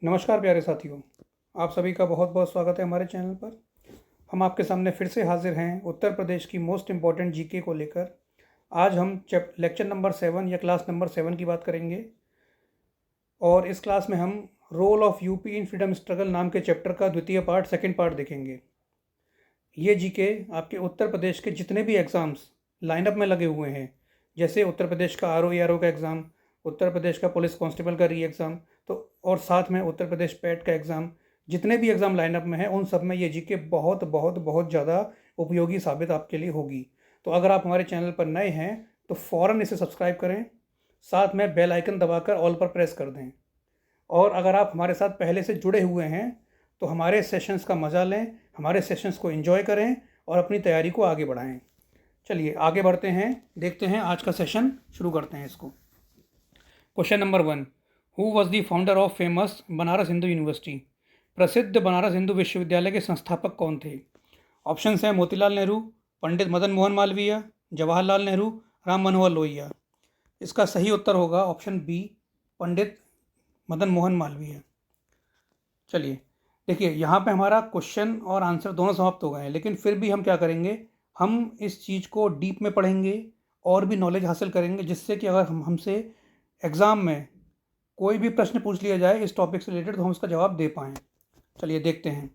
नमस्कार प्यारे साथियों, आप सभी का बहुत बहुत स्वागत है हमारे चैनल पर। हम आपके सामने फिर से हाजिर हैं उत्तर प्रदेश की मोस्ट इम्पॉर्टेंट जीके को लेकर। आज हम लेक्चर नंबर 7 या क्लास नंबर 7 की बात करेंगे और इस क्लास में हम role of UP in freedom struggle नाम के चैप्टर का द्वितीय पार्ट सेकंड पार्ट देखेंगे। ये जीके आपके उत्तर प्रदेश के जितने भी एग्ज़ाम्स लाइनअप में लगे हुए हैं, जैसे उत्तर प्रदेश का आर का एग्ज़ाम, उत्तर प्रदेश का पुलिस कांस्टेबल का री एग्ज़ाम, तो और साथ में उत्तर प्रदेश पैट का एग्ज़ाम, जितने भी एग्ज़ाम लाइनअप में हैं उन सब में ये जीके बहुत बहुत बहुत ज़्यादा उपयोगी साबित आपके लिए होगी। तो अगर आप हमारे चैनल पर नए हैं तो फ़ौरन इसे सब्सक्राइब करें, साथ में बेल आइकन दबाकर ऑल पर प्रेस कर दें। और अगर आप हमारे साथ पहले से जुड़े हुए हैं तो हमारे सेशंस का मज़ा लें, हमारे सेशंस को एंजॉय करें और अपनी तैयारी को आगे बढ़ाएं। चलिए आगे बढ़ते हैं, देखते हैं आज का सेशन, शुरू करते हैं इसको। Question number 1, who was the founder of famous Banaras Hindu university? प्रसिद्ध बनारस हिंदू विश्वविद्यालय के संस्थापक कौन थे? ऑप्शंस हैं मोतीलाल नेहरू, पंडित मदन मोहन मालवीय, जवाहरलाल नेहरू, राम मनोहर लोहिया। इसका सही उत्तर होगा ऑप्शन बी, पंडित मदन मोहन मालवीय। चलिए देखिए, यहाँ पे हमारा क्वेश्चन और आंसर दोनों समाप्त हो गए हैं, लेकिन फिर भी हम क्या करेंगे, हम इस चीज़ को डीप में पढ़ेंगे और भी नॉलेज हासिल करेंगे, जिससे कि अगर हमसे एग्ज़ाम में कोई भी प्रश्न पूछ लिया जाए इस टॉपिक से रिलेटेड तो हम उसका जवाब दे पाएँ। चलिए देखते हैं।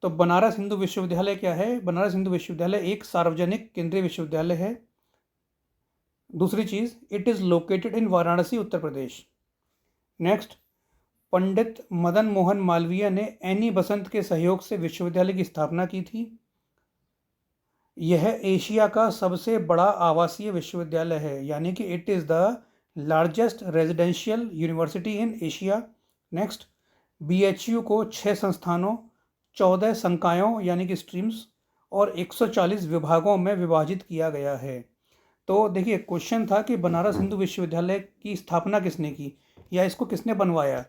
तो बनारस हिंदू विश्वविद्यालय क्या है? बनारस हिंदू विश्वविद्यालय एक सार्वजनिक केंद्रीय विश्वविद्यालय है। दूसरी चीज़, it is located in Varanasi, Uttar Pradesh. Next, Pandit Madan Mohan Malviya ने एनी बसंत के सहयोग से विश्वविद्यालय की स्थापना की थी। यह एशिया का सबसे बड़ा आवासीय विश्वविद्यालय है, यानी कि it is the largest residential university in Asia. Next, BHU को 6 संस्थानों, 14 संकायों यानी कि स्ट्रीम्स और 140 विभागों में विभाजित किया गया है। तो देखिए, क्वेश्चन था कि बनारस हिंदू विश्वविद्यालय की स्थापना किसने की या इसको किसने बनवाया,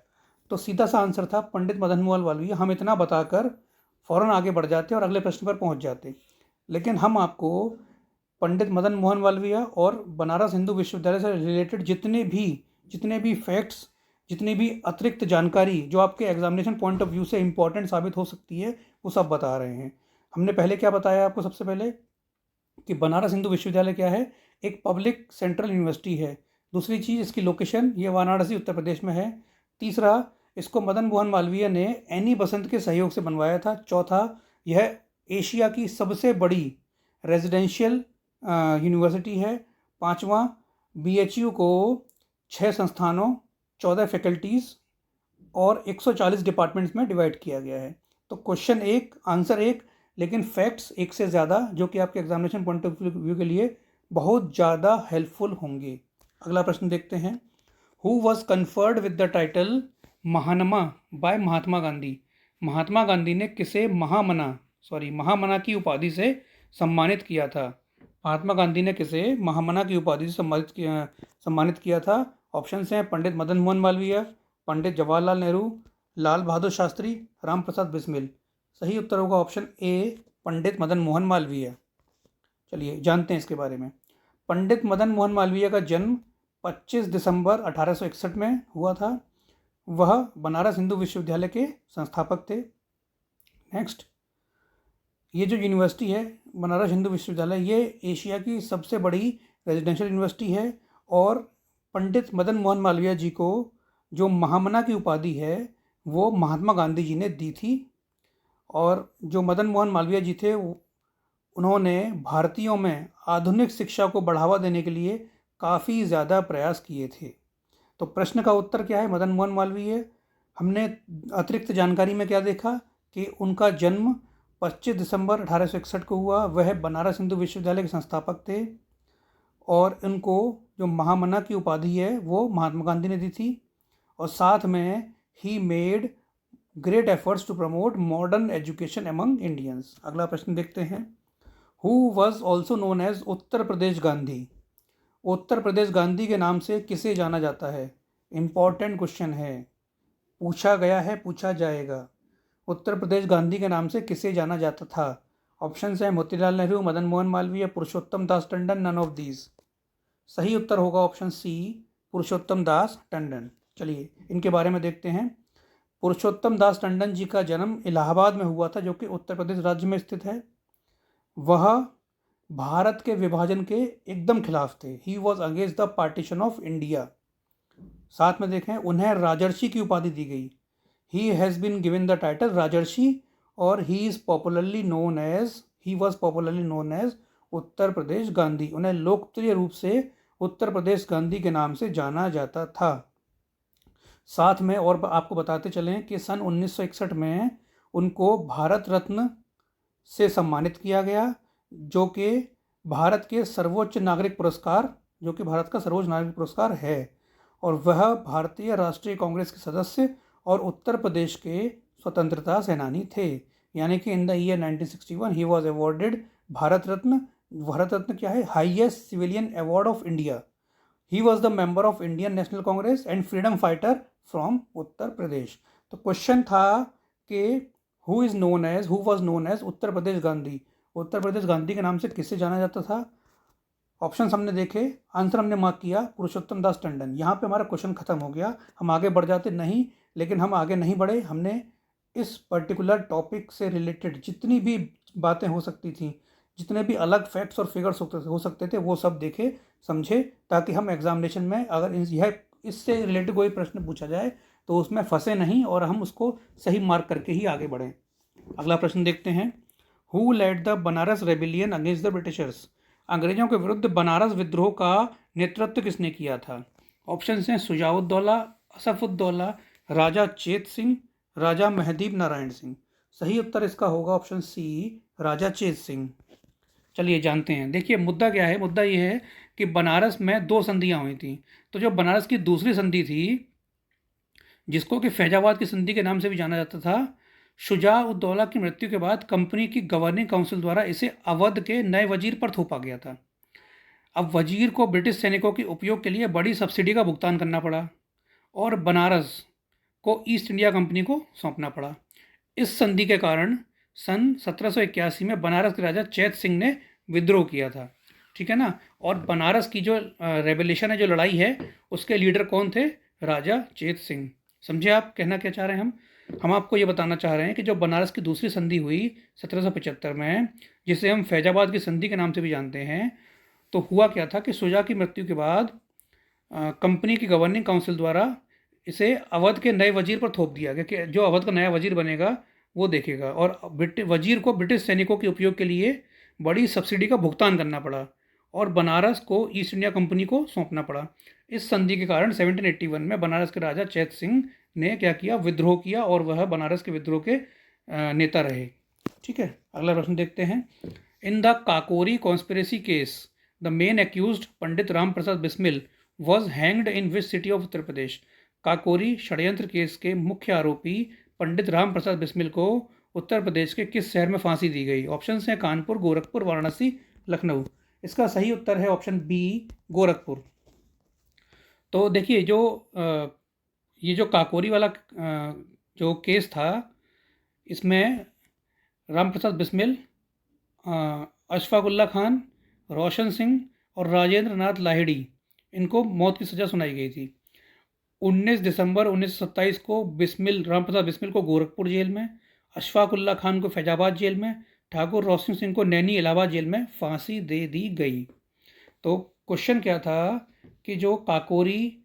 तो सीधा सा आंसर था पंडित मदन मोहन मालवीय। हम इतना बताकर फ़ौरन आगे बढ़ जाते और अगले प्रश्न पर पहुंच जाते, लेकिन हम आपको पंडित मदन मोहन मालवीय और बनारस हिंदू विश्वविद्यालय से रिलेटेड जितने भी फैक्ट्स, जितनी भी अतिरिक्त जानकारी जो आपके एग्जामिनेशन पॉइंट ऑफ व्यू से इम्पॉर्टेंट साबित हो सकती है, वो सब बता रहे हैं। हमने पहले क्या बताया आपको, सबसे पहले कि बनारस हिंदू विश्वविद्यालय क्या है, एक पब्लिक सेंट्रल यूनिवर्सिटी है। दूसरी चीज़, इसकी लोकेशन ये वाराणसी उत्तर प्रदेश में है। तीसरा, इसको मदन मोहन मालवीय ने एनी बसंत के सहयोग से बनवाया था। चौथा, यह एशिया की सबसे बड़ी रेजिडेंशियल यूनिवर्सिटी है। पांचवा, बीएचयू को 6 संस्थानों, 14 फैकल्टीज़ और 140 डिपार्टमेंट्स में डिवाइड किया गया है। तो क्वेश्चन एक, आंसर एक, लेकिन फैक्ट्स एक से ज़्यादा, जो कि आपके एग्जामिनेशन पॉइंट ऑफ व्यू के लिए बहुत ज़्यादा हेल्पफुल होंगे। अगला प्रश्न देखते हैं। Who was conferred with the title Mahamana by Mahatma Gandhi? Mahatma Gandhi ने किसे महामना की उपाधि से सम्मानित किया था? महात्मा गांधी ने किसे महामना की उपाधि से सम्मानित किया था? ऑप्शंस हैं पंडित मदन मोहन मालवीय, पंडित जवाहरलाल नेहरू, लाल बहादुर शास्त्री, राम प्रसाद बिस्मिल। सही उत्तर होगा ऑप्शन ए, पंडित मदन मोहन मालवीय। चलिए जानते हैं इसके बारे में। पंडित मदन मोहन मालवीय का जन्म 25 दिसंबर 1861 में हुआ था। वह बनारस हिंदू विश्वविद्यालय के संस्थापक थे। नेक्स्ट, ये जो यूनिवर्सिटी है बनारस हिंदू विश्वविद्यालय, ये एशिया की सबसे बड़ी रेजिडेंशियल यूनिवर्सिटी है और पंडित मदन मोहन मालवीय जी को जो महामना की उपाधि है वो महात्मा गांधी जी ने दी थी। और जो मदन मोहन मालवीय जी थे उन्होंने भारतीयों में आधुनिक शिक्षा को बढ़ावा देने के लिए काफ़ी ज़्यादा प्रयास किए थे। तो प्रश्न का उत्तर क्या है, मदन मोहन मालवीय। हमने अतिरिक्त जानकारी में क्या देखा कि उनका जन्म 25 दिसंबर 1861 को हुआ। वह बनारस हिंदू विश्वविद्यालय के संस्थापक थे और इनको जो महामना की उपाधि है वो महात्मा गांधी ने दी थी। और साथ में ही made great efforts to promote modern education among Indians. अगला प्रश्न देखते हैं। Who was also known as Uttar Pradesh Gandhi? Uttar Pradesh Gandhi के नाम से किसे जाना जाता है? इम्पॉर्टेंट क्वेश्चन है, पूछा गया है, पूछा जाएगा। उत्तर प्रदेश गांधी के नाम से किसे जाना जाता था? ऑप्शंस हैं मोतीलाल नेहरू, मदन मोहन मालवीय, पुरुषोत्तम Das Tandon, none of these. सही उत्तर होगा ऑप्शन सी, पुरुषोत्तम दास टंडन। चलिए इनके बारे में देखते हैं। पुरुषोत्तम दास टंडन जी का जन्म इलाहाबाद में हुआ था, जो कि उत्तर प्रदेश राज्य में स्थित है। वह भारत के विभाजन के एकदम खिलाफ थे। He was against the partition of India. साथ में देखें, उन्हें राजर्षि की उपाधि दी गई। He has been given the title Rajarshi, और he was popularly known as Uttar Pradesh Gandhi. उन्हें लोकप्रिय रूप से उत्तर प्रदेश गांधी के नाम से जाना जाता था। साथ में और आपको बताते चलें कि सन 1961 में उनको भारत रत्न से सम्मानित किया गया, जो कि भारत के सर्वोच्च नागरिक पुरस्कार जो कि भारत का सर्वोच्च नागरिक पुरस्कार है। और वह भारतीय राष्ट्रीय कांग्रेस के सदस्य और उत्तर प्रदेश के स्वतंत्रता सेनानी थे। यानी कि in the year 1961 he was awarded Bharat Ratna. Bharat Ratna क्या है? Highest civilian award of India. He was the member of Indian national Congress and freedom fighter from Uttar Pradesh. तो क्वेश्चन था कि who was known as Uttar Pradesh Gandhi. Uttar Pradesh Gandhi के नाम से किससे जाना जाता था? ऑप्शन हमने देखे, आंसर हमने मार्क किया पुरुषोत्तम दास टंडन। यहाँ पे हमारा क्वेश्चन खत्म हो गया, हम आगे बढ़ जाते नहीं, लेकिन हम आगे नहीं बढ़े। हमने इस पर्टिकुलर टॉपिक से रिलेटेड जितनी भी बातें हो सकती थी, जितने भी अलग फैक्ट्स और फिगर्स हो सकते थे, वो सब देखे समझे, ताकि हम एग्जामिनेशन में अगर इससे रिलेटेड कोई प्रश्न पूछा जाए तो उसमें फंसे नहीं और हम उसको सही मार्क करके ही आगे बढ़ें। अगला प्रश्न देखते हैं। Who led the Banaras rebellion against the Britishers. अंग्रेजों के विरुद्ध बनारस विद्रोह का नेतृत्व किसने किया था? ऑप्शन हैं सुजाउद्दौला, असफुद्दौला, राजा चेत सिंह, राजा महदीब नारायण सिंह। सही उत्तर इसका होगा ऑप्शन सी, राजा चेत सिंह। चलिए जानते हैं। देखिए मुद्दा क्या है, मुद्दा ये है कि बनारस में दो संधियां हुई थी। तो जो बनारस की दूसरी संधि थी, जिसको कि फैजाबाद की संधि के नाम से भी जाना जाता था, शुजा उद दौला की मृत्यु के बाद कंपनी की गवर्निंग काउंसिल द्वारा इसे अवध के नए वजीर पर थोपा गया था। अब वजीर को ब्रिटिश सैनिकों के उपयोग के लिए बड़ी सब्सिडी का भुगतान करना पड़ा और बनारस को ईस्ट इंडिया कंपनी को सौंपना पड़ा। इस संधि के कारण सन 1781 में बनारस के राजा चैत सिंह ने विद्रोह किया था। ठीक है ना। और बनारस की जो रेवोल्यूशन है, जो लड़ाई है, उसके लीडर कौन थे? राजा चेत सिंह। समझे आप कहना क्या चाह रहे हैं? हम आपको ये बताना चाह रहे हैं कि जो बनारस की दूसरी संधि हुई 1775 में, जिसे हम फैजाबाद की संधि के नाम से भी जानते हैं, तो हुआ क्या था कि शुजा की मृत्यु के बाद कंपनी की गवर्निंग काउंसिल द्वारा इसे अवध के नए वजीर पर थोप दिया गया कि जो अवध का नया वजीर बनेगा वो देखेगा। और वजीर को ब्रिटिश सैनिकों के उपयोग के लिए बड़ी सब्सिडी का भुगतान करना पड़ा और बनारस को ईस्ट इंडिया कंपनी को सौंपना पड़ा। इस संधि के कारण 1781 में बनारस के राजा चैत सिंह ने क्या किया? विद्रोह किया और वह बनारस के विद्रोह के नेता रहे। ठीक है, अगला प्रश्न देखते हैं। In the Kakori conspiracy case the main accused Pandit Ram Prasad Bismil was hanged in which city of Uttar Pradesh. Kakori षड्यंत्र केस के मुख्य आरोपी पंडित राम प्रसाद बिस्मिल को उत्तर प्रदेश के किस शहर में फांसी दी गई? ऑप्शन हैं कानपुर, गोरखपुर, वाराणसी, लखनऊ। इसका सही उत्तर है ऑप्शन बी, गोरखपुर। तो देखिए ये जो काकोरी वाला जो केस था, इसमें राम प्रसाद बिस्मिल, अशफाक उल्ला खान, रोशन सिंह और राजेंद्र नाथ लाहिड़ी, इनको मौत की सज़ा सुनाई गई थी। 19 दिसंबर 1927 को राम प्रसाद बिस्मिल को गोरखपुर जेल में, अशफाक उल्ला खान को फैजाबाद जेल में, ठाकुर रोशन सिंह को नैनी इलाहाबाद जेल में फांसी दे दी गई। तो क्वेश्चन क्या था कि जो काकोरी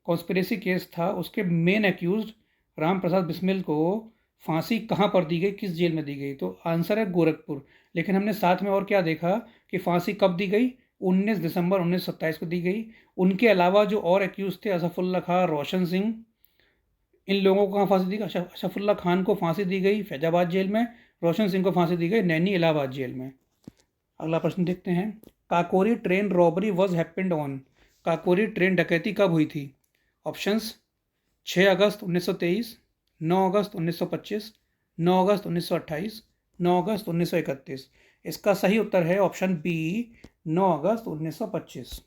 कॉन्स्पिरेसी केस था, उसके मेन एक्यूज्ड राम प्रसाद बिस्मिल को फांसी कहाँ पर दी गई, किस जेल में दी गई? तो आंसर है गोरखपुर। लेकिन हमने साथ में और क्या देखा कि फांसी कब दी गई? 19 दिसंबर 1927 को दी गई। उनके अलावा जो और एक्यूज थे, असफुल्ला खान, रोशन सिंह, इन लोगों को कहाँ फांसी दी गई? असफुल्ला खान को फांसी दी गई फैजाबाद जेल में, रोशन सिंह को फांसी दी गई नैनी इलाहाबाद जेल में। अगला प्रश्न देखते हैं। Kakori train robbery was happened on. Kakori train डकैती कब हुई थी? ऑप्शंस 6 अगस्त 1923, 9 अगस्त 1925, 9 अगस्त 1928, 9 अगस्त 1931। इसका सही उत्तर है ऑप्शन बी, 9 अगस्त 1925।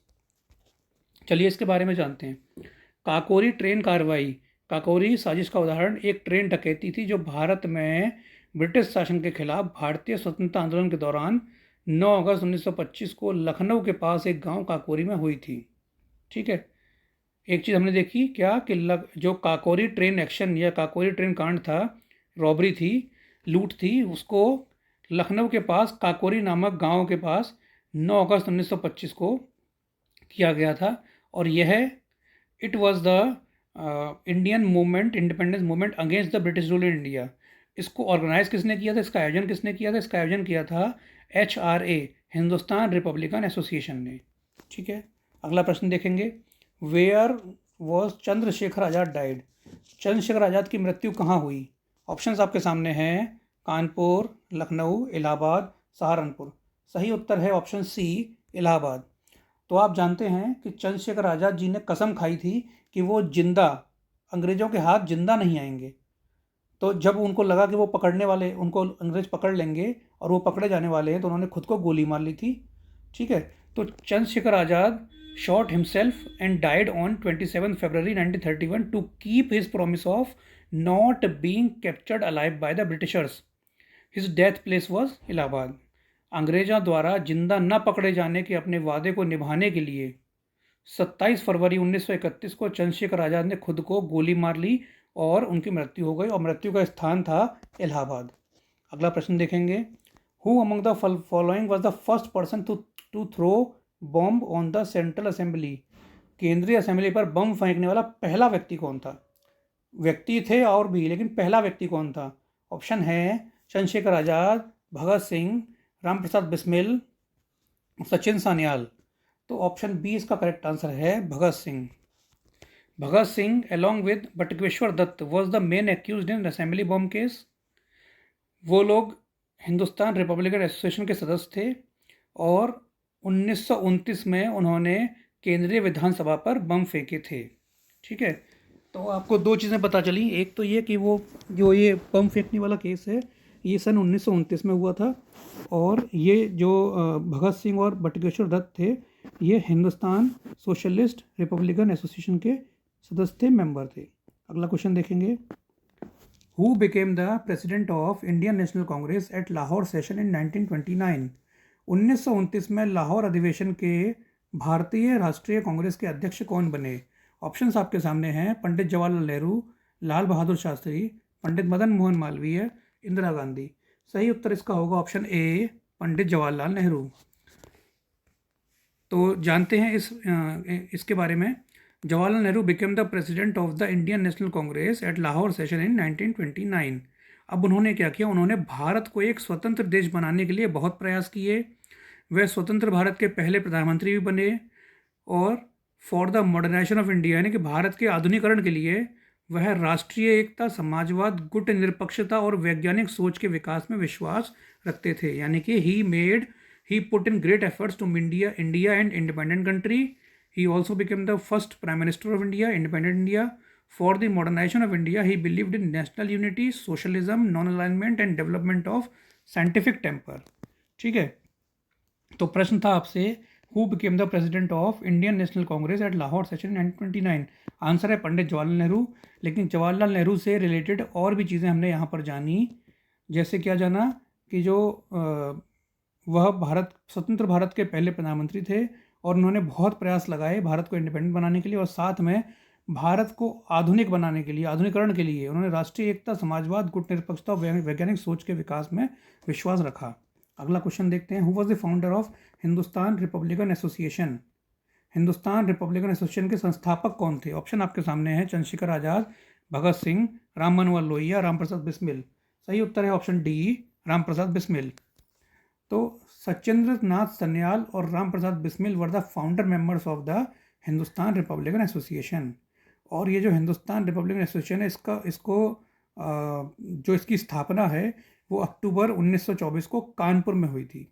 चलिए इसके बारे में जानते हैं। काकोरी ट्रेन कार्रवाई, काकोरी साजिश का उदाहरण एक ट्रेन डकैती थी जो भारत में ब्रिटिश शासन के खिलाफ भारतीय स्वतंत्रता आंदोलन के दौरान 9 अगस्त 1925 को लखनऊ के पास एक गांव काकोरी में हुई थी। ठीक है। एक चीज़ हमने देखी क्या कि जो काकोरी ट्रेन एक्शन या काकोरी ट्रेन कांड था, रॉबरी थी, लूट थी, उसको लखनऊ के पास काकोरी नामक गांव के पास 9 अगस्त 1925 को किया गया था। और यह it was the Indian movement, independence movement against the British rule in India. इसको ऑर्गेनाइज किसने किया था, इसका आयोजन किसने किया था? इसका आयोजन किया था HRA, हिंदुस्तान रिपब्लिकन एसोसिएशन ने। ठीक है, अगला प्रश्न देखेंगे। Where was Chandrashekhar Azad died? Chandrashekhar Azad की मृत्यु कहाँ हुई? ऑप्शंस आपके सामने हैं, कानपुर, लखनऊ, इलाहाबाद, सहारनपुर। सही उत्तर है ऑप्शन सी, इलाहाबाद। तो आप जानते हैं कि चंद्रशेखर आज़ाद जी ने कसम खाई थी कि वो जिंदा, अंग्रेज़ों के हाथ जिंदा नहीं आएंगे। तो जब उनको लगा कि वो पकड़ने वाले, उनको अंग्रेज पकड़ लेंगे और वो पकड़े जाने वाले हैं, तो उन्होंने खुद को गोली मार ली थी। ठीक है, तो Chandrashekhar Azad shot himself and died on 27 February 1931 to keep his promise of not being captured alive by the Britishers. His death place was Allahabad. अंग्रेजों द्वारा जिंदा न पकड़े जाने के अपने वादे को निभाने के लिए 27 फरवरी 1931 को चंद्रशेखर आज़ाद ने खुद को गोली मार ली और उनकी मृत्यु हो गई, और मृत्यु का स्थान था इलाहाबाद। अगला प्रश्न देखेंगे। Who among the following was the first person to throw bomb on the central assembly? केंद्रीय असेंबली पर बम फेंकने वाला पहला व्यक्ति कौन था? व्यक्ति थे और भी, लेकिन पहला व्यक्ति कौन था? ऑप्शन है चंद्रशेखर आज़ाद, भगत सिंह, रामप्रसाद बिस्मिल, सचिन सान्याल। तो ऑप्शन बी इसका करेक्ट आंसर है, Bhagat Singh. Bhagat Singh along with Batukeshwar Dutt was the main accused in assembly bomb case. वो लोग हिंदुस्तान रिपब्लिकन एसोसिएशन के सदस्य थे और 1929 में उन्होंने केंद्रीय विधानसभा पर बम फेंके थे। ठीक है, तो आपको दो चीज़ें पता चली। एक तो ये कि वो जो ये बम फेंकने वाला केस है ये सन 1929 में हुआ था, और ये जो भगत सिंह और बटुकेश्वर दत्त थे ये हिंदुस्तान सोशलिस्ट रिपब्लिकन एसोसिएशन के सदस्य थे, मेंबर थे। अगला क्वेश्चन देखेंगे। Who became the president of Indian national Congress at Lahore session in 1929? 1929 में लाहौर अधिवेशन के भारतीय राष्ट्रीय कांग्रेस के अध्यक्ष कौन बने? ऑप्शंस आपके सामने हैं, पंडित जवाहरलाल नेहरू, लाल बहादुर शास्त्री, पंडित मदन मोहन मालवीय, इंदिरा गांधी। सही उत्तर इसका होगा ऑप्शन ए, पंडित जवाहरलाल नेहरू। तो जानते हैं इसके बारे में। Jawaharlal Nehru became the president of the Indian national Congress at Lahore session in 1929। अब उन्होंने क्या किया? उन्होंने भारत को एक स्वतंत्र देश बनाने के लिए बहुत प्रयास किए। वह स्वतंत्र भारत के पहले प्रधानमंत्री भी बने, और for the modernisation of India यानी कि भारत के आधुनिकरण के लिए वह राष्ट्रीय एकता, समाजवाद, गुट निरपेक्षता और वैज्ञानिक सोच के विकास में विश्वास रखते थे। यानी कि he put in great efforts to India and independent country. He also became the first Prime Minister of India, independent India. For the modernization of India, he believed in national unity, socialism, non-alignment and development of scientific temper. ठीक है, तो प्रश्न था आपसे, who became the president of Indian national Congress at Lahore session 1929? Answer है पंडित जवाहरलाल नेहरू। लेकिन जवाहरलाल नेहरू से related और भी चीज़ें हमने यहाँ पर जानी। जैसे क्या जाना कि जो वह स्वतंत्र भारत के पहले प्रधानमंत्री थे और उन्होंने बहुत प्रयास लगाए भारत को इंडिपेंडेंट बनाने के लिए, और साथ में भारत को आधुनिक बनाने के लिए, आधुनिकरण के लिए उन्होंने राष्ट्रीय एकता, समाजवाद, गुट निरपेक्षता और वैज्ञानिक सोच के विकास में विश्वास रखा। अगला क्वेश्चन देखते हैं। Who was the founder of Hindustan Republican association? Hindustan Republican association के संस्थापक कौन थे? ऑप्शन आपके सामने हैं, चंद्रशेखर आज़ाद, भगत सिंह, राम मनोहर लोहिया, रामप्रसाद बिस्मिल। सही उत्तर है ऑप्शन डी, रामप्रसाद बिस्मिल। तो सचिंद्र नाथ सन्याल और Ramprasad Bismil were the founder members of the Hindustan Republican association. और ये जो हिंदुस्तान रिपब्लिकन एसोसिएशन है जो इसकी स्थापना है वो अक्टूबर 1924 को कानपुर में हुई थी।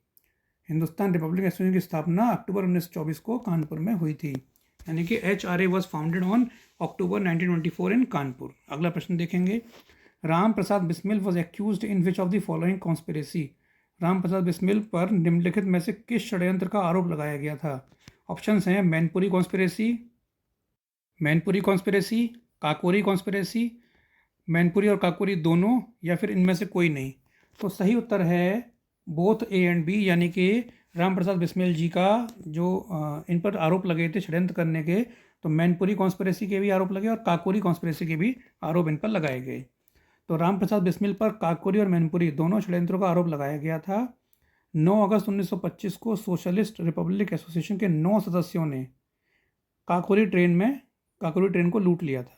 हिंदुस्तान रिपब्लिकन एसोसिएशन की स्थापना अक्टूबर 1924 को कानपुर में हुई थी, यानी कि HRA was founded on October 1924 इन कानपुर। अगला प्रश्न देखेंगे। Ram Prasad Bismil was accused in which of the following conspiracy? Ram Prasad Bismil पर निम्नलिखित में से किस षड्यंत्र का आरोप लगाया गया था? ऑप्शंस हैं, मैनपुरी कॉन्स्पिरेसी, काकोरी कॉन्स्पिरेसी, मैनपुरी और काकोरी दोनों, या फिर इनमें से कोई नहीं। तो सही उत्तर है बोथ ए एंड बी, यानी कि राम प्रसाद बिस्मिल जी का जो इन पर आरोप लगे थे षड्यंत्र करने के, तो मैनपुरी कॉन्स्पिरेसी के भी आरोप लगे और काकोरी कॉन्स्पिरेसी के भी आरोप इन पर लगाए गए। तो रामप्रसाद बिस्मिल पर काकोरी और मैनपुरी दोनों षड्यंत्रों का आरोप लगाया गया था। 9 अगस्त 1925 को सोशलिस्ट रिपब्लिक एसोसिएशन के 9 सदस्यों ने काकोरी ट्रेन को लूट लिया था।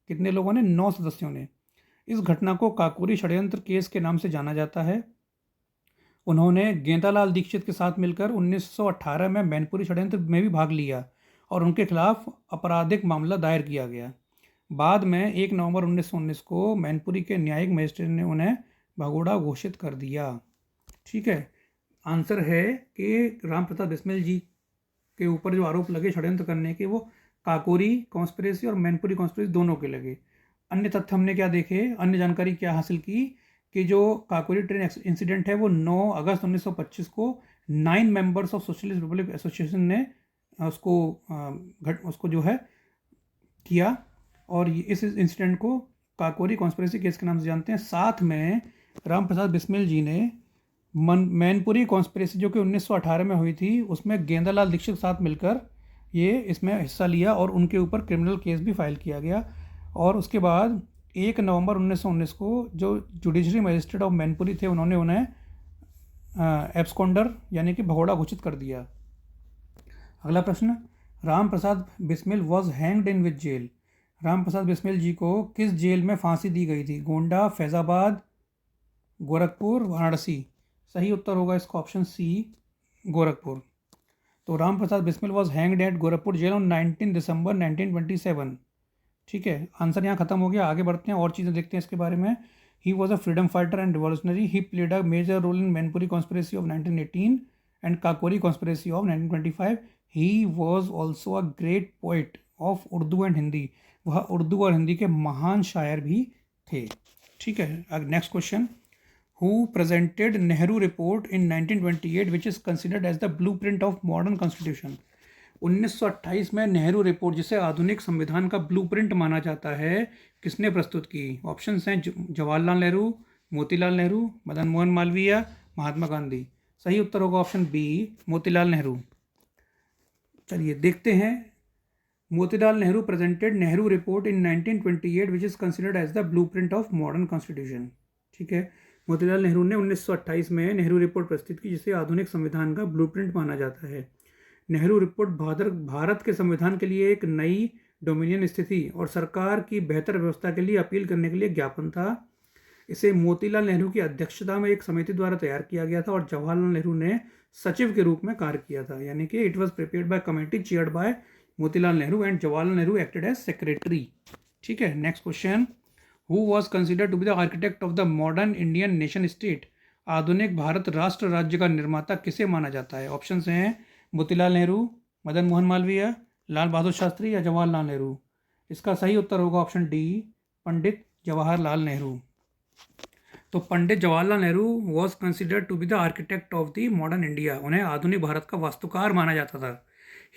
कितने लोगों ने? 9 सदस्यों ने। इस घटना को काकोरी षड्यंत्र केस के नाम से जाना जाता है। उन्होंने गेंदालाल दीक्षित के साथ मिलकर 1918 में मैनपुरी षड्यंत्र में भी भाग लिया और उनके खिलाफ आपराधिक मामला दायर किया गया। बाद में 1 नवंबर 1919 को मैनपुरी के न्यायिक मजिस्ट्रेट ने उन्हें भगोड़ा घोषित कर दिया। ठीक है, आंसर है कि रामप्रसाद बिस्मिल जी के ऊपर जो आरोप लगे षड्यंत्र करने के, वो काकोरी कॉन्स्पिरेसी और मैनपुरी कॉन्स्पिरेसी दोनों के लगे। अन्य तथ्य हमने क्या देखे, अन्य जानकारी क्या हासिल की कि जो काकोरी ट्रेन इंसिडेंट है वो 9 अगस्त 1925 को 9 members of socialist Republic association ने उसको जो है किया, और इस इंसिडेंट को काकोरी कॉन्स्पिरेसी केस के नाम से जानते हैं। साथ में रामप्रसाद बिस्मिल जी ने मैनपुरी कॉन्स्पिरेसी जो कि 1918 में हुई थी, उसमें गेंदालाल दीक्षित के साथ मिलकर ये इसमें हिस्सा लिया और उनके ऊपर क्रिमिनल केस भी फाइल किया गया। और उसके बाद 1 नवंबर 1919 को जो जुडिशरी मजिस्ट्रेट ऑफ मैनपुरी थे, उन्होंने उन्हें एब्सकॉन्डर यानी कि भगोड़ा घोषित कर दिया। अगला प्रश्न, Ram Prasad Bismil was hanged in which jail? Ram Prasad Bismil ji को किस जेल में फांसी दी गई थी? गोंडा, फैजाबाद, गोरखपुर, वाराणसी? सही उत्तर होगा इसका ऑप्शन सी, गोरखपुर। तो Ram Prasad Bismil was hanged at Gorakhpur jail on 19 December 1927। ठीक है, आंसर यहाँ खत्म हो गया। आगे बढ़ते हैं और चीज़ें देखते हैं इसके बारे में। He was a freedom fighter and revolutionary. He played a major role in Mainpuri conspiracy of 1918 and Kakori conspiracy of 1925। He was also a great poet of Urdu and Hindi. वह उर्दू और हिंदी के महान शायर भी थे। ठीक है, next question, who presented Nehru report in 1928 which is considered as the blueprint of modern constitution? 1928 में नेहरू रिपोर्ट, जिसे आधुनिक संविधान का ब्लूप्रिंट माना जाता है, किसने प्रस्तुत की? ऑप्शंस हैं जवाहरलाल नेहरू, मोतीलाल नेहरू, मदन मोहन मालवीय, महात्मा गांधी। सही उत्तर होगा ऑप्शन बी, मोतीलाल नेहरू। चलिए देखते हैं। Motilal Nehru presented Nehru report in 1928 which is considered as the blueprint of modern constitution. ठीक है, मोतीलाल नेहरू ने 1928 में नेहरू रिपोर्ट प्रस्तुत की, जिसे आधुनिक संविधान का ब्लूप्रिंट माना जाता है। नेहरू रिपोर्ट भारत के संविधान के लिए एक नई डोमिनियन स्थिति और सरकार की बेहतर व्यवस्था के लिए अपील करने के लिए ज्ञापन था। इसे मोतीलाल नेहरू की अध्यक्षता में एक समिति द्वारा तैयार किया गया था और जवाहरलाल नेहरू ने सचिव के रूप में कार्य किया था, यानी कि it was prepared by committee chaired by Motilal Nehru and Jawaharlal Nehru acted as secretary. ठीक है, next question, who was considered to be the architect of the modern Indian nation state? आधुनिक भारत राष्ट्र राज्य का निर्माता किसे माना जाता है? ऑप्शंस हैं मोतीलाल नेहरू, मदन मोहन मालवीय, लाल बहादुर शास्त्री या जवाहरलाल नेहरू? इसका सही उत्तर होगा ऑप्शन डी, पंडित जवाहरलाल नेहरू। तो Pandit Jawaharlal Nehru was considered to be the architect of the modern India. उन्हें आधुनिक भारत का वास्तुकार माना जाता था।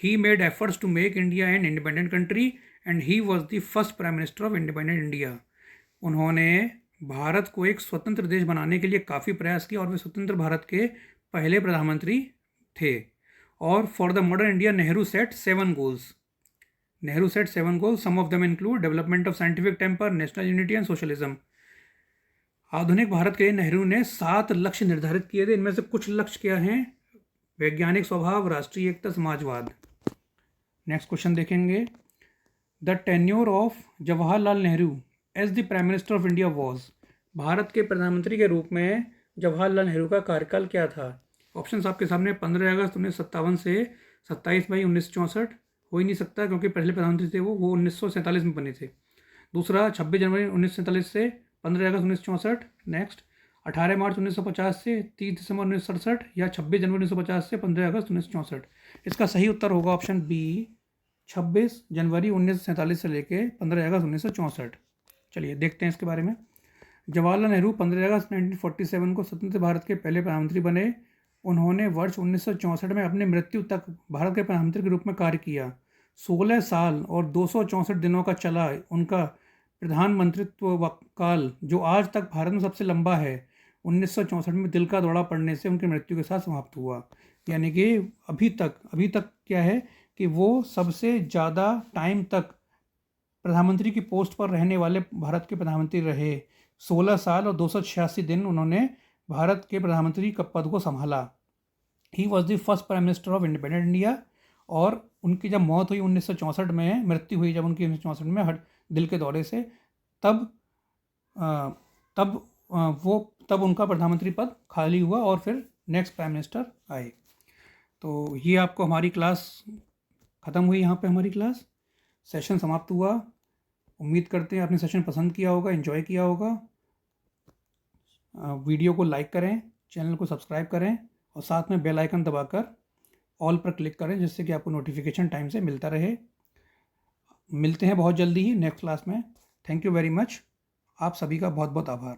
He made efforts to make India an independent country and he was the first prime minister of independent India. उन्होंने भारत को एक स्वतंत्र देश बनाने के लिए काफ़ी प्रयास किया और वे स्वतंत्र भारत के पहले प्रधानमंत्री थे। और for the modern India Nehru set 7 goals. Nehru set 7 goals, some of them include development of scientific temper, national unity and socialism. आधुनिक भारत के लिए नेहरू ने 7 लक्ष्य निर्धारित किए थे। इनमें से कुछ लक्ष्य क्या हैं? वैज्ञानिक स्वभाव, राष्ट्रीय एकता, समाजवाद। नेक्स्ट क्वेश्चन देखेंगे, the tenure of Jawaharlal Nehru as the prime minister of India was. Bharat के प्रधानमंत्री के रूप में जवाहरलाल नेहरू का कार्यकाल क्या था? ऑप्शंस आपके सामने, 15 अगस्त 1957 से 27 मई 1964। हो ही नहीं सकता क्योंकि पहले प्रधानमंत्री थे वो 1947 में बने थे। दूसरा 26 जनवरी 1947 से 15 अगस्त 1964। नेक्स्ट 18 मार्च 1950 से 30 दिसंबर 1967 या 26 जनवरी 1950 से 15 अगस्त 1964। इसका सही उत्तर होगा ऑप्शन बी, 26 जनवरी 1947 से लेके 15 अगस्त 1964। चलिए देखते हैं इसके बारे में। जवाहरलाल नेहरू 15 अगस्त 1947 को स्वतंत्र भारत के पहले प्रधानमंत्री बने। उन्होंने वर्ष 1964 में अपनी मृत्यु तक भारत के प्रधानमंत्री के रूप में कार्य किया। 16 साल और 264 दिनों का चला उनका प्रधानमंत्रित्व काल, जो आज तक भारत में सबसे लंबा है। 1964 में दिल का दौरा पड़ने से उनकी मृत्यु के साथ समाप्त हुआ। यानी कि अभी तक क्या है कि वो सबसे ज़्यादा टाइम तक प्रधानमंत्री की पोस्ट पर रहने वाले भारत के प्रधानमंत्री रहे। 16 साल और 286 दिन उन्होंने भारत के प्रधानमंत्री का पद को संभाला। ही was the first prime minister of independent India. और उनकी जब मौत हुई 1964 में, मृत्यु हुई जब उनकी 1964 में दिल के दौरे से, तब तब उनका प्रधानमंत्री पद खाली हुआ और फिर नेक्स्ट प्राइम मिनिस्टर आए। तो ये आपको हमारी क्लास ख़त्म हुई, यहाँ पे हमारी क्लास सेशन समाप्त हुआ। उम्मीद करते हैं आपने सेशन पसंद किया होगा, एंजॉय किया होगा। वीडियो को लाइक करें, चैनल को सब्सक्राइब करें और साथ में बेल आइकन दबाकर ऑल पर क्लिक करें, जिससे कि आपको नोटिफिकेशन टाइम से मिलता रहे। मिलते हैं बहुत जल्दी ही नेक्स्ट क्लास में। Thank you very much. आप सभी का बहुत बहुत आभार।